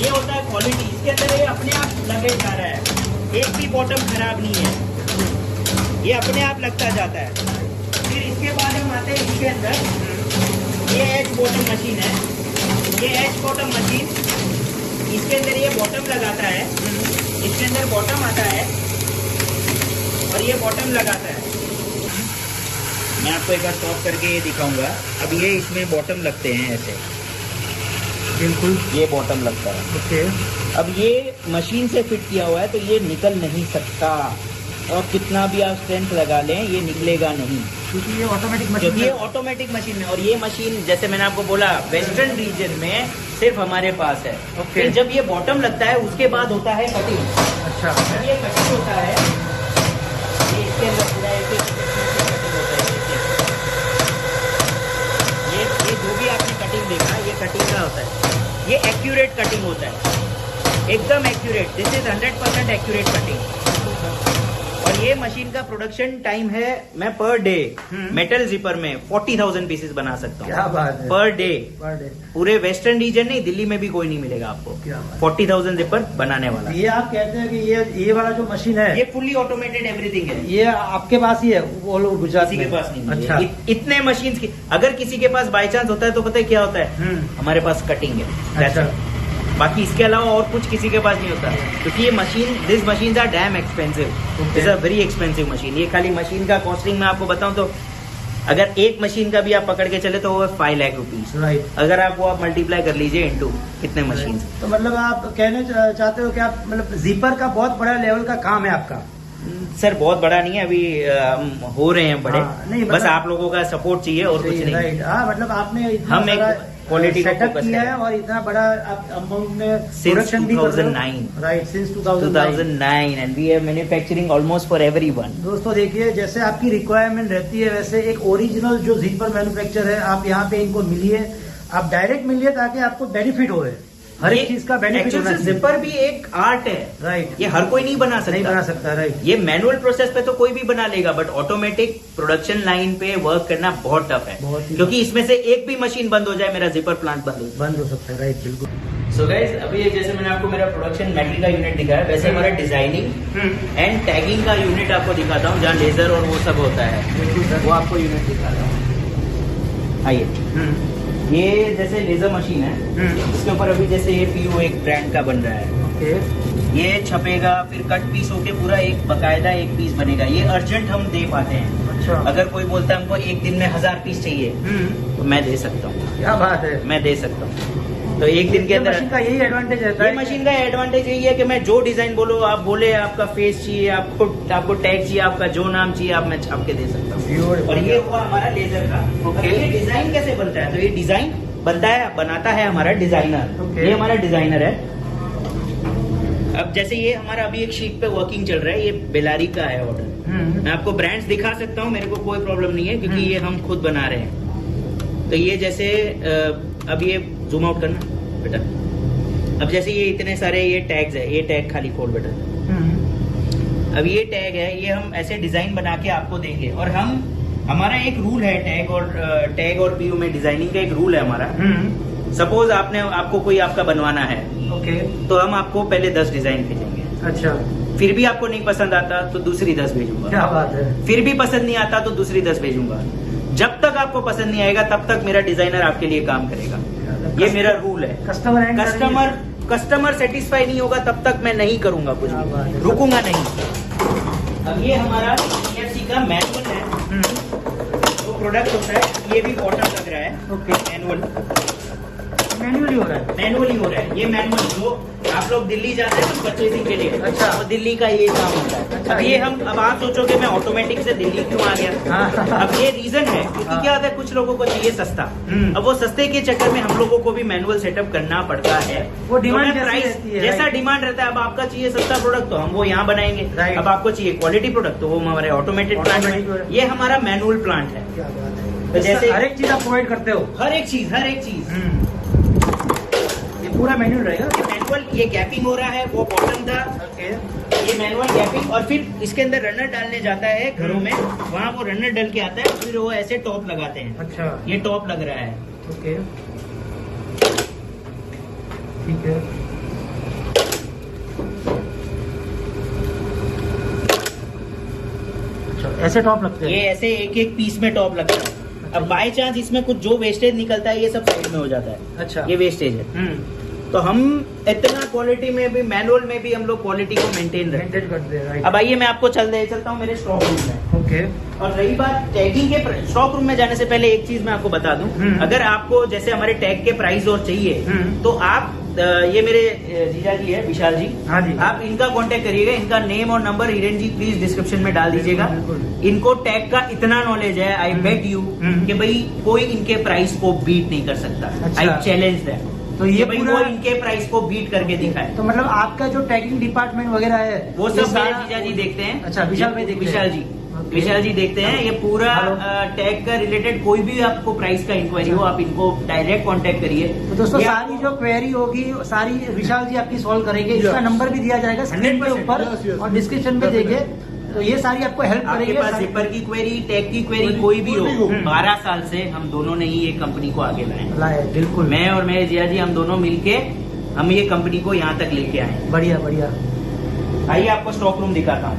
Speaker 1: ये होता है क्वालिटी। इसके अंदर ये अपने आप लगे जा रहा है, एक भी बॉटम खराब नहीं है, ये अपने आप लगता जाता है। फिर इसके बाद हम आते हैं इसके अंदर, ये एच बॉटम मशीन है। ये एच बॉटम मशीन, इसके अंदर ये बॉटम लगाता है, इसके अंदर बॉटम आता है और ये बॉटम लगाता है। मैं आपको एक बार स्टॉप करके ये दिखाऊंगा। अब ये इसमें बॉटम लगते हैं ऐसे,
Speaker 2: बिल्कुल,
Speaker 1: ये बॉटम लगता है।
Speaker 2: ओके।
Speaker 1: अब ये मशीन से फिट किया हुआ है, तो ये निकल नहीं सकता, और कितना भी आप स्ट्रेंथ लगा लें ये निकलेगा नहीं,
Speaker 2: क्योंकि ये ऑटोमेटिक मशीन
Speaker 1: क्योंकि ये ऑटोमेटिक मशीन है। और ये मशीन जैसे मैंने आपको बोला वेस्टर्न रीजन में सिर्फ हमारे पास है।
Speaker 2: ओके।
Speaker 1: फिर जब ये बॉटम लगता है उसके बाद होता है कटिंग।
Speaker 2: अच्छा,
Speaker 1: जब ये कटिंग होता है, ये इसके अंदर पूरा ऐसे कटिंग होता है। ये जो भी आपने कटिंग देखा, ये कटिंग का होता है, ये एक्यूरेट कटिंग होता है, एकदम accurate. This is 100% accurate cutting. और ये मशीन का प्रोडक्शन टाइम है, मैं पर डे मेटल जिपर में 40,000 पीसेस बना सकता हूँ।
Speaker 2: क्या बात है,
Speaker 1: पर डे।
Speaker 2: पर
Speaker 1: पूरे वेस्टर्न रीजन नहीं, दिल्ली में भी कोई नहीं मिलेगा आपको
Speaker 2: क्या बात है।
Speaker 1: 40,000 जिपर बनाने वाला।
Speaker 2: ये आप कहते हैं कि ये वाला जो मशीन है,
Speaker 1: ये फुल्ली ऑटोमेटेड एवरीथिंग है।
Speaker 2: ये आपके पास ही है, ऑल ओवर गुजरात
Speaker 1: किसी के
Speaker 2: में?
Speaker 1: पास नहीं है।
Speaker 2: अच्छा,
Speaker 1: इतने मशीन की अगर किसी के पास बाई चांस होता है तो पता है क्या होता है, हमारे पास कटिंग है। That's
Speaker 2: अच्छा,
Speaker 1: it। बाकी इसके अलावा और कुछ किसी के पास नहीं होता, क्योंकि ये machine, this machine are damn expensive, it's a very expensive machine. ये खाली मशीन का कॉस्टिंग मैं आपको बताऊं तो अगर एक मशीन का भी आप पकड़ के चले तो वो 5 लाख रुपीज।
Speaker 2: राइट।
Speaker 1: अगर आप वो आप मल्टीप्लाई कर लीजिए इनटू कितने मशीन।
Speaker 2: तो मतलब आप कहने चाहते हो कि आप मतलब जीपर का बहुत बड़ा लेवल का काम है आपका?
Speaker 1: सर बहुत बड़ा नहीं है, अभी हो रहे हैं बड़े।
Speaker 2: हाँ, नहीं,
Speaker 1: बस आप लोगों का सपोर्ट चाहिए और कुछ नहीं।
Speaker 2: राइट, हाँ, मतलब आपने इतना
Speaker 1: हम एक
Speaker 2: सारा
Speaker 1: क्वालिटी का
Speaker 2: सेटअप
Speaker 1: फोकस
Speaker 2: किया है
Speaker 1: है
Speaker 2: और इतना बड़ा आप अमाउंट में
Speaker 1: Since
Speaker 2: प्रोडक्शन भी कर रहे हो।
Speaker 1: 2009।
Speaker 2: Right, since 2009।
Speaker 1: 2009 and we are manufacturing almost for everyone.
Speaker 2: दोस्तों देखिए, जैसे आपकी रिक्वायरमेंट रहती है वैसे एक ओरिजिनल जो जिपर मैन्युफैक्चर है, आप यहाँ पे इनको मिलिए, आप डायरेक्ट मिलिए ताकि आपको बेनिफिट होए, हर एक चीज का बेनिफिट होना चाहिए।
Speaker 1: जिपर भी एक आर्ट है।
Speaker 2: राइट,
Speaker 1: ये हर कोई नहीं बना सकता।
Speaker 2: नहीं बना सकता। राइट,
Speaker 1: ये मैनुअल प्रोसेस पे तो कोई भी बना लेगा, बट ऑटोमेटिक प्रोडक्शन लाइन पे वर्क करना बहुत टफ है,
Speaker 2: बहुत ही
Speaker 1: क्योंकि इसमें से एक भी मशीन बंद हो जाए मेरा जिपर प्लांट बंद
Speaker 2: हो सकता है। राइट, बिल्कुल।
Speaker 1: सो गाइस, अभी जैसे मैंने आपको मेरा प्रोडक्शन मेटल का यूनिट दिखाया, वैसे हमारा डिजाइनिंग एंड टैगिंग का यूनिट आपको दिखाता हूँ, जहाँ लेजर और वो सब होता है, वो आपको यूनिट दिखाता हूँ। आइए, ये जैसे लेजर मशीन है, इसके ऊपर अभी जैसे ये PU एक ब्रांड का बन रहा है।
Speaker 2: ओके,
Speaker 1: ये छपेगा, फिर कट पीस होके पूरा एक बकायदा एक पीस बनेगा। ये अर्जेंट हम दे पाते हैं।
Speaker 2: अच्छा,
Speaker 1: अगर कोई बोलता है हमको एक दिन में 1000 पीस चाहिए, तो मैं दे सकता हूँ।
Speaker 2: क्या बात है,
Speaker 1: मैं दे सकता हूँ। तो एक दिन के अंदर
Speaker 2: मशीन का यही एडवांटेज रहता
Speaker 1: ये
Speaker 2: है।
Speaker 1: मशीन का एडवांटेज यही है कि मैं जो डिजाइन बोलो, आप बोले आपका फेस चाहिए, आपको टैग चाहिए, आपका जो नाम चाहिए, आप मैं छाप के दे सकता हूँ। और ये हुआ हमारा लेजर का।
Speaker 2: ओके।
Speaker 1: ये डिजाइन कैसे बनता है? तो ये डिजाइन बनाता है हमारा डिजाइनर।
Speaker 2: ओके।
Speaker 1: ये हमारा डिजाइनर है। अब जैसे ये हमारा अभी एक शीट पे वर्किंग चल रहा है, ये बेलारी का है ऑर्डर। मैं आपको ब्रांड्स दिखा सकता हूँ, मेरे को कोई प्रॉब्लम नहीं है, क्योंकि ये हम खुद बना रहे हैं। तो ये जैसे अब ये जूम आउट करना बेटा। अब जैसे ये इतने सारे ये टैग्स है, ये टैग खाली खोल बेटा। अब ये टैग है, ये हम ऐसे डिजाइन बना के आपको देंगे, और हम हमारा एक रूल है टैग और पीयू में डिजाइनिंग का एक रूल है हमारा। सपोज आपको कोई आपका बनवाना है,
Speaker 2: ओके,
Speaker 1: तो हम आपको पहले 10 डिजाइन भेजेंगे।
Speaker 2: अच्छा,
Speaker 1: फिर भी आपको नहीं पसंद आता तो दूसरी 10 भेजूंगा।
Speaker 2: क्या बात है।
Speaker 1: फिर भी पसंद नहीं आता तो दूसरी 10 भेजूंगा। जब तक आपको पसंद नहीं आएगा तब तक मेरा डिजाइनर आपके लिए काम करेगा। ये मेरा रूल है। कस्टमर सेटिस्फाई नहीं होगा तब तक मैं नहीं करूंगा कुछ भी, रुकूंगा नहीं। अब ये हमारा PFC का मैनुअल है, वो प्रोडक्ट होता है, ये भी कॉटन लग रहा है। ओके, मैनुअली हो रहा है। ये मैनुअल जो आप लोग दिल्ली जाते हैं तो परचेजिंग के लिए,
Speaker 2: अच्छा,
Speaker 1: तो दिल्ली का ये काम होता है।
Speaker 2: अच्छा,
Speaker 1: अब आप सोचोगे मैं ऑटोमेटिक से दिल्ली क्यों आ गया। अब ये रीजन है क्योंकि क्या होता है, कुछ लोगों को चाहिए सस्ता। अब वो सस्ते के चक्कर में हम लोगों को भी मैनुअल सेटअप करना पड़ता है।
Speaker 2: वो डिमांड
Speaker 1: प्राइस जैसा डिमांड रहता है। अब आपका चाहिए सस्ता प्रोडक्ट तो हम वो यहाँ बनाएंगे, अब आपको चाहिए क्वालिटी प्रोडक्ट तो वो हमारे ऑटोमेटेड प्लांट है। ये हमारा मैनुअल प्लांट है।
Speaker 2: तो जैसे हर एक चीज आप प्रोवाइड करते हो? हर एक चीज। ये पूरा मैनुअल रहेगा? ये मैनुअल, ये गैपिंग हो रहा है, वो बॉटम था। ओके, ये मैनुअल गैपिंग, और फिर इसके अंदर रनर डालने जाता है घरों में, वहाँ वो रनर डल के आता है, फिर वो ऐसे टॉप लगाते हैं। अच्छा, ये टॉप लग रहा है। ओके, ठीक है। अच्छा, ऐसे टॉप लगते हैं? ये ऐसे एक एक पीस में टॉप लगता है। अब बाय चांस इसमें कुछ जो वेस्टेज निकलता है ये सब साइड में हो जाता है। अच्छा, ये वेस्टेज है। तो हम इतना क्वालिटी में भी, मैनुअल में भी हम लोग क्वालिटी को मेंटेन करते हैं। अब आइए मैं आपको चलता हूँ मेरे स्टॉक रूम में। ओके, और रही बात टैगिंग के, स्टॉक रूम में जाने से पहले एक चीज मैं आपको बता दूं, अगर आपको जैसे हमारे टैग के प्राइस और चाहिए तो आप ये मेरे जीजा जी है, विशाल जी, हाँ जी, आप इनका कांटेक्ट करिएगा। इनका नेम और number Hiren ji please description में डाल दीजिएगा। इनको टैग का इतना नॉलेज है, आई बेट यू कि भाई कोई इनके प्राइस को बीट नहीं कर सकता। I challenge that. तो ये भाई वो इनके प्राइस को बीट करके दिखाए। तो मतलब आपका जो टैगिंग डिपार्टमेंट वगैरह है वो सब मेरे जीजा जी देखते हैं। अच्छा, विशाल जी देखते हैं। ये पूरा टैग का रिलेटेड कोई भी आपको प्राइस का इंक्वायरी हो, आप इनको डायरेक्ट कांटेक्ट करिए। तो दोस्तों सारी जो क्वेरी होगी सारी विशाल जी आपकी सॉल्व करेंगे। इसका नंबर भी दिया जाएगा स्क्रीन के ऊपर और डिस्क्रिप्शन में देखिए, तो ये सारी आपको हेल्प करेगी। आपके पास जिपर की क्वेरी, टैग की क्वेरी कोई भी हो, 12 साल से हम दोनों ने ही ये कंपनी को आगे लाए। बिल्कुल, मैं और मेरे जिया जी हम दोनों मिलके हम ये कंपनी को यहाँ तक लेके आए। बढ़िया। आइए आपको स्टॉक रूम दिखाता हूँ।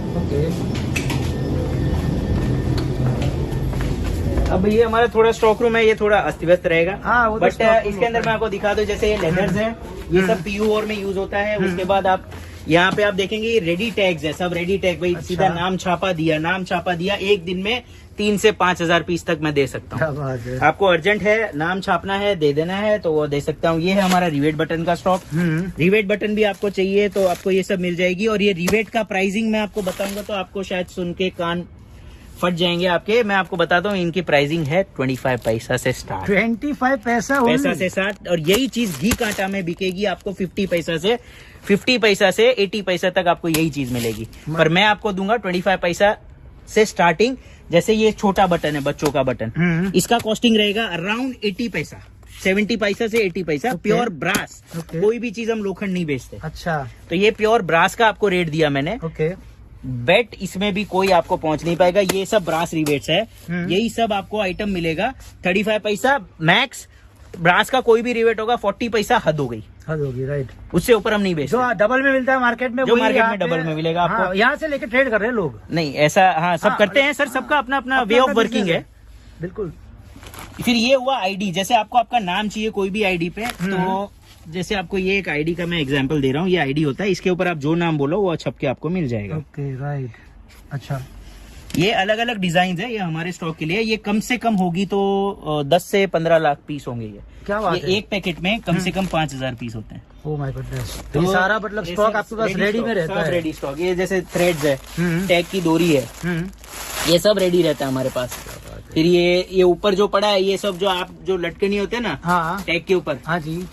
Speaker 2: अब ये हमारा थोड़ा स्टॉक रूम है, ये थोड़ा अस्त व्यस्त रहेगा। बट इसके अंदर मैं आपको दिखा दूं, जैसे ये लेदर्स हैं, ये सब PU और में यूज होता है। उसके बाद आप यहाँ पे आप देखेंगे ये रेडी टैग्स है, सब रेडी टैग। भाई सीधा नाम छापा दिया, एक दिन में 3 से 5,000 पीस तक मैं दे सकता हूँ। आपको अर्जेंट है, नाम छापना है, दे देना है तो वो दे सकता हूँ। ये है हमारा रिवेट बटन का स्टॉक। रिवेट बटन भी आपको चाहिए तो आपको ये सब मिल जाएगी। और ये रिवेट का प्राइसिंग मैं आपको बताऊंगा तो आपको शायद सुन के कान फट जाएंगे आपके। मैं आपको बताता हूँ इनकी प्राइसिंग है 25 पैसा से स्टार्ट। 25 पैसा से स्टार्ट। और यही चीज घी कांटा में बिकेगी आपको 50 पैसा से 80 पैसा तक आपको यही चीज मिलेगी। पर मैं आपको दूंगा 25 पैसा से स्टार्टिंग। जैसे ये छोटा बटन है, बच्चों का बटन, इसका कॉस्टिंग रहेगा अराउंड 80 पैसा, 70 पैसा से 80 पैसा। प्योर ब्रास, कोई भी चीज हम लोखंड नहीं बेचते। अच्छा, तो ये प्योर ब्रास का आपको रेट दिया मैंने। बेट इसमें भी कोई आपको पहुंच नहीं पाएगा। ये सब ब्रास रिवेट्स है, यही सब आपको आइटम मिलेगा 35 पैसा मैक्स। ब्रास का कोई भी रिवेट होगा 40 पैसा हद हो गई, राइट। उससे ऊपर हम नहीं बेचते। जो डबल में मिलता है मार्केट में, जो मार्केट में डबल में मिलेगा आपको। यहाँ से लेके ट्रेड कर रहे हैं लोग। नहीं ऐसा, हाँ सब करते हैं सर, सबका अपना अपना वे ऑफ वर्किंग है। बिल्कुल। फिर ये हुआ आईडी, जैसे आपको आपका नाम चाहिए कोई भी आईडी पे, तो जैसे आपको ये एक आईडी का मैं एग्जांपल दे रहा हूँ, ये आईडी होता है, इसके ऊपर आप जो नाम बोलो वो छप के आपको मिल जाएगा। Okay, right. अच्छा, ये अलग अलग डिजाइन है, ये हमारे स्टॉक के लिए। ये कम से कम होगी तो 10 से 15 लाख पीस होंगे। ये क्या बात है? एक पैकेट में कम से कम 5,000 पीस होते हैं। Oh my goodness. तो ये सारा मतलब स्टॉक आपके पास रेडी में रहता है? Ready stock. ये जैसे थ्रेड्स है, टैग की डोरी है, ये सब रेडी रहता है हमारे पास। फिर ये ऊपर जो पड़ा है, ये सब जो आप जो लटके नहीं होते ना, हाँ, टैग के ऊपर, हाँ जी,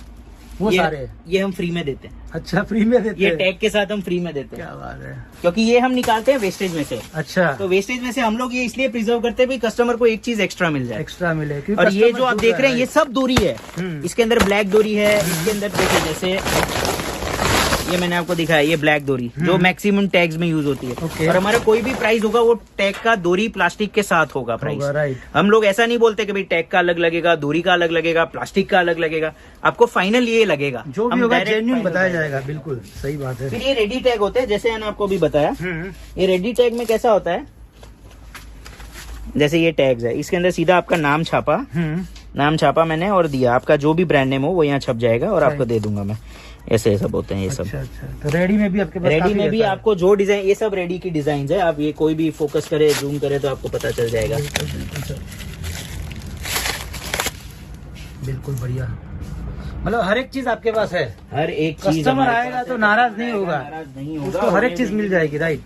Speaker 2: वो सारे ये हम फ्री में देते हैं। अच्छा, फ्री में देते हैं? ये टैग के साथ हम फ्री में देते हैं। क्या बात है। क्योंकि ये हम निकालते हैं वेस्टेज में से। अच्छा, तो वेस्टेज में से हम लोग ये इसलिए प्रिजर्व करते हैं कस्टमर को एक चीज एक्स्ट्रा मिल जाए, एक्स्ट्रा मिले। और ये जो आप देख रहे हैं ये सब डोरी है, इसके अंदर ब्लैक डोरी है, इसके अंदर देखिए जैसे
Speaker 1: ये मैंने आपको दिखाया, ये ब्लैक डोरी जो मैक्सिमम टैग्स में यूज होती है। और हमारा कोई भी प्राइस होगा वो टैग का डोरी प्लास्टिक के साथ होगा प्राइस। हम लोग ऐसा नहीं बोलते कि भाई टैग का अलग लगेगा, डोरी का अलग लगेगा, प्लास्टिक का अलग लगेगा। आपको फाइनल ये लगेगा,
Speaker 2: जो भी होगा जेन्युइन बताया जाएगा। बिल्कुल सही बात है।
Speaker 1: फिर ये रेडी टैग होते हैं, जैसे मैंने आपको अभी बताया। ये रेडी टैग में कैसा होता है, जैसे ये टैग्स है, इसके अंदर सीधा आपका नाम छापा मैंने और दिया, आपका जो भी ब्रांड नेम हो वो यहाँ छप जाएगा और आपको दे दूंगा मैं। ऐसे सब होते हैं ये सब।
Speaker 2: अच्छा। तो रेडी में भी आपके पास
Speaker 1: रेडी में भी आपको जो डिजाइन, ये सब रेडी की डिजाइन है। आप ये कोई भी फोकस करे, जूम करे तो आपको पता चल जाएगा।
Speaker 2: बिल्कुल बढ़िया, मतलब हर एक चीज आपके पास है।
Speaker 1: हर एक चीज
Speaker 2: कस्टमर आएगा तो नाराज नहीं होगा, उसको हर एक चीज मिल जाएगी। राइट,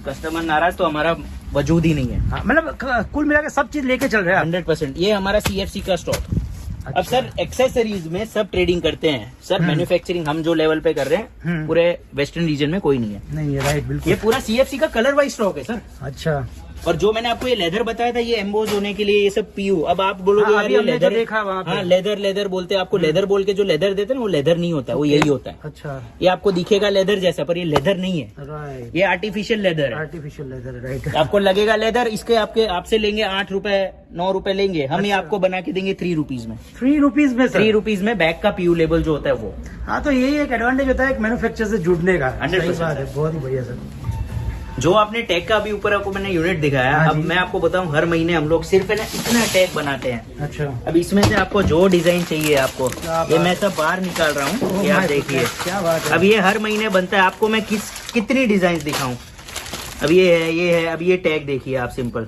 Speaker 1: कस्टमर नाराज तो हमारा वजूद ही नहीं है।
Speaker 2: मतलब कुल मिला के सब चीज लेके चल रहे हैं
Speaker 1: 100%। ये हमारा CFC का स्टॉक। अच्छा। अब सर एक्सेसरीज में सब ट्रेडिंग करते हैं सर, मैन्युफैक्चरिंग हम जो लेवल पे कर रहे हैं पूरे वेस्टर्न रीजन में कोई नहीं है।
Speaker 2: नहीं है, राइट, बिल्कुल।
Speaker 1: ये पूरा CFC का कलर वाइज स्टॉक है सर।
Speaker 2: अच्छा।
Speaker 1: और जो मैंने आपको ये लेदर बताया था, ये एम्बोज होने के लिए ये सब PU। अब आप बोलोगे
Speaker 2: हाँ,
Speaker 1: यार ये लेदर
Speaker 2: देखा वहाँ पे।
Speaker 1: हाँ, लेदर बोलते हैं। आपको लेदर बोल के जो लेदर देते हैं ना वो लेदर नहीं होता है, वो यही होता है।
Speaker 2: अच्छा।
Speaker 1: ये आपको दिखेगा लेदर जैसा, पर ये लेदर नहीं है।
Speaker 2: राइट,
Speaker 1: ये आर्टिफिशियल लेदर है।
Speaker 2: Artificial leather, right.
Speaker 1: आपको लगेगा लेदर, इसके आपसे लेंगे 8 रुपए 9 रुपए लेंगे, हम ये आपको बना के देंगे 3 रुपीज में।
Speaker 2: 3 रुपीज में?
Speaker 1: 3 रुपीज में बैग का PU लेबल जो होता है वो।
Speaker 2: हाँ, तो यही एक एडवांटेज होता है मैन्युफैक्चर से जुड़ने का।
Speaker 1: 100%।
Speaker 2: बहुत ही बढ़िया सर।
Speaker 1: जो आपने टैग का अभी ऊपर आपको मैंने यूनिट दिखाया, अब मैं आपको बताऊं, हर महीने हम लोग सिर्फ है ना इतना टैग बनाते हैं।
Speaker 2: अच्छा।
Speaker 1: अब इसमें से आपको जो डिजाइन चाहिए आपको, ये मैं सब बाहर निकाल रहा हूँ, ये आप देखिए।
Speaker 2: क्या बात है।
Speaker 1: अब ये हर महीने बनता है। आपको मैं कितनी डिजाइन दिखाऊं। अब ये है, अब ये टैग देखिए आप, सिंपल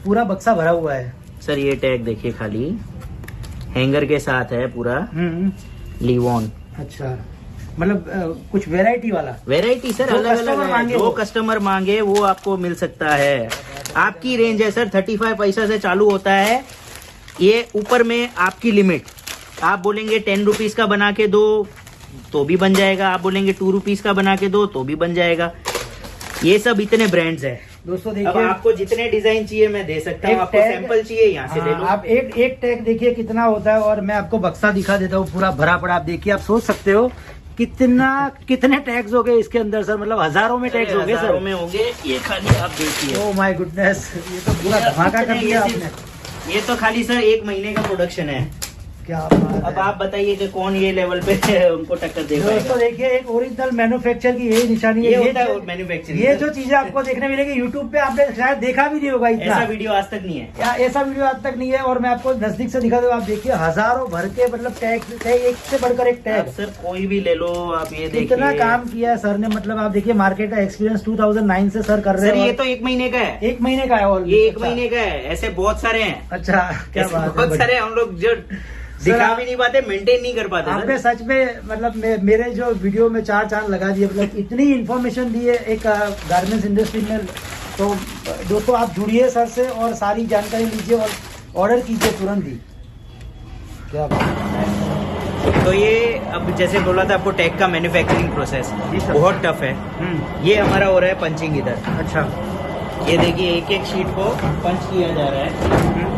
Speaker 2: पूरा बक्सा भरा हुआ है
Speaker 1: सर। ये टैग देखिए, खाली हैंगर के साथ है पूरा, लीवॉन।
Speaker 2: अच्छा, मतलब कुछ वैरायटी वाला।
Speaker 1: वैरायटी सर अलग अलग है, जो कस्टमर मांगे वो आपको मिल सकता है। आपकी रेंज है सर 35 पैसा से चालू होता है। ये ऊपर में आपकी लिमिट, आप बोलेंगे 10 रुपीज का बना के दो तो भी बन जाएगा, आप बोलेंगे 2 रुपीज का बना के दो तो भी बन जाएगा। ये सब इतने ब्रांड्स है
Speaker 2: दोस्तों।
Speaker 1: देखिए, अब आपको जितने डिजाइन चाहिए मैं दे सकता हूँ। आपको सैंपल चाहिए यहाँ से ले लो।
Speaker 2: आप एक टैग देखिए कितना होता है, और मैं आपको बक्सा दिखा देता हूँ पूरा भरा पड़ा। आप देखिए, आप सोच सकते हो कितने टैग्स हो गए इसके अंदर सर, मतलब हजारों में टैग्स हो गए सर।
Speaker 1: में हो गए, ये खाली आप देखिए।
Speaker 2: ओह माय गुडनेस, ये तो पूरा धमाका कर दिया आपने।
Speaker 1: ये तो खाली सर 1 महीने का प्रोडक्शन है।
Speaker 2: क्या बात है।
Speaker 1: अब आप बताइए कि कौन ये लेवल पे उनको टक्कर देगा।
Speaker 2: दोस्तों देखिए, एक ओरिजिनल मैन्युफैक्चर की यही निशानी है।
Speaker 1: ये मैन्युफैक्चरिंग,
Speaker 2: ये जो चीजें आपको देखने मिलेगी यूट्यूब पे, आपने शायद देखा भी नहीं होगा इतना।
Speaker 1: ऐसा वीडियो आज तक नहीं है।
Speaker 2: ऐसा वीडियो आज तक नहीं है। और मैं आपको नजदीक से दिखा दूं, आप देखिए हजारों भर के मतलब टैग, एक से बढ़कर एक टैग।
Speaker 1: सर कोई भी ले लो आप, ये देखिए
Speaker 2: कितना काम किया है सर ने। मतलब आप देखिए, मार्केट का एक्सपीरियंस 2009 से सर कर रहे हैं।
Speaker 1: ये तो 1 महीने का है।
Speaker 2: 1 महीने का है, और
Speaker 1: ये 1 महीने का है। ऐसे बहुत सारे हैं।
Speaker 2: अच्छा, क्या बात है।
Speaker 1: बहुत सारे हम लोग जो दिखा भी नहीं पाते, मेंटेन नहीं कर पाते।
Speaker 2: आपने सच में मतलब मेरे जो वीडियो में 4 चांद लगा दिए। मतलब इतनी इन्फॉर्मेशन दी है एक गारमेंट्स इंडस्ट्री में। तो दोस्तों आप जुड़िए सर से और सारी जानकारी लीजिए और ऑर्डर कीजिए तुरंत ही। क्या बात है।
Speaker 1: तो ये अब जैसे बोला था आपको, टैग का मैन्युफैक्चरिंग प्रोसेस बहुत टफ है। ये हमारा हो रहा है पंचिंग इधर।
Speaker 2: अच्छा,
Speaker 1: ये देखिए एक एक शीट को पंच किया जा रहा है।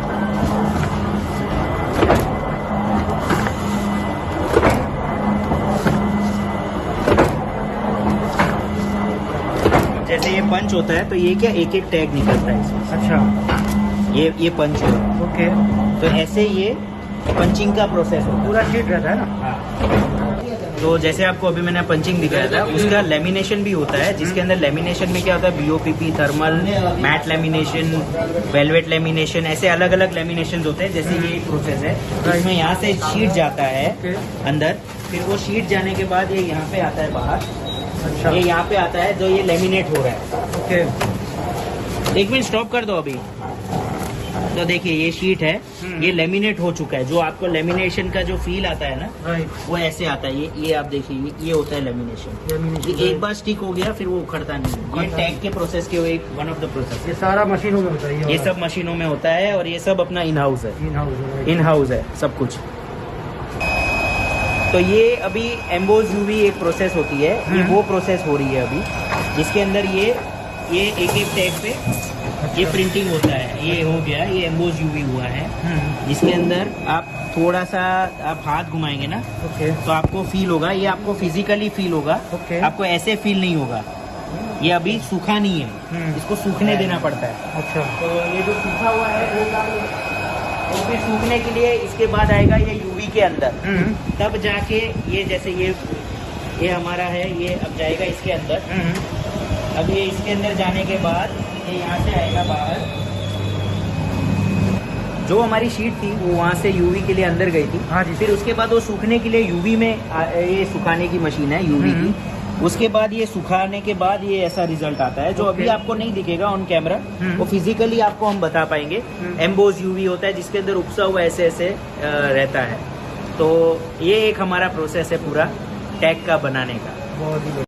Speaker 1: जैसे ये पंच होता है तो ये क्या एक एक टैग निकलता है इसमें।
Speaker 2: अच्छा,
Speaker 1: ये पंच है।
Speaker 2: ओके।
Speaker 1: तो ऐसे ये पंचिंग का प्रोसेस होता है।
Speaker 2: पूरा शीट रहता है ना।
Speaker 1: हाँ। तो जैसे आपको अभी मैंने पंचिंग दिखाया था, उसका लेमिनेशन भी होता है, जिसके अंदर लेमिनेशन में क्या होता है, BOPP, thermal, matte lamination, velvet lamination, ऐसे अलग अलग लेमिनेशन होते हैं। जैसे ये एक प्रोसेस है, इसमें यहाँ से शीट जाता है अंदर, फिर वो शीट जाने के बाद ये यहाँ पे आता है बाहर।
Speaker 2: अच्छा,
Speaker 1: ये यहाँ पे आता है जो ये लेमिनेट हो रहा है।
Speaker 2: ओके।
Speaker 1: 1 मिनट स्टॉप कर दो अभी। तो देखिए ये शीट है, ये लेमिनेट हो चुका है। जो आपको लेमिनेशन का जो फील आता है ना,
Speaker 2: राइट,
Speaker 1: वो ऐसे आता है। ये आप देखिए, ये होता है लेमिनेशन। ये एक बार स्टिक हो गया फिर वो उखड़ता नहीं। ये टैग के प्रोसेस के एक वन ऑफ द प्रोसेस।
Speaker 2: ये सारा मशीनों में होता है।
Speaker 1: ये सब मशीनों में होता है और ये सब अपना इन हाउस है। इन हाउस है सब कुछ। तो ये अभी एम्बोज यूवी एक प्रोसेस होती है, ये वो प्रोसेस हो रही है अभी, जिसके अंदर ये एक एक टैग पे ये प्रिंटिंग होता है। ये हो गया, ये एम्बोज यूवी हुआ है, जिसके अंदर आप थोड़ा सा आप हाथ घुमाएंगे ना
Speaker 2: ओके
Speaker 1: तो आपको फील होगा, ये आपको फिजिकली फील होगा,
Speaker 2: ओके
Speaker 1: आपको ऐसे फील नहीं होगा। ये अभी सूखा नहीं है, इसको सूखने देना पड़ता है।
Speaker 2: अच्छा
Speaker 1: तो ये जो सूखा हुआ है वो फिर सूखने के लिए इसके बाद आएगा ये यूवी के अंदर, तब जाके ये जैसे ये हमारा है, ये अब जाएगा इसके अंदर। अब ये इसके अंदर जाने के बाद ये यहाँ से आएगा बाहर। जो हमारी शीट थी वो वहाँ से यूवी के लिए अंदर गई थी।
Speaker 2: हाँ जी।
Speaker 1: फिर उसके बाद वो सूखने के लिए यूवी में ये सुखाने की मशीन है यूवी की। उसके बाद ये सुखाने के बाद ये ऐसा रिजल्ट आता है जो अभी आपको नहीं दिखेगा ऑन कैमरा, वो फिजिकली आपको हम बता पाएंगे। एम्बोज यूवी होता है जिसके अंदर उपसा हुआ ऐसे ऐसे रहता है। तो ये एक हमारा प्रोसेस है पूरा टैग का बनाने का।
Speaker 2: बहुत ही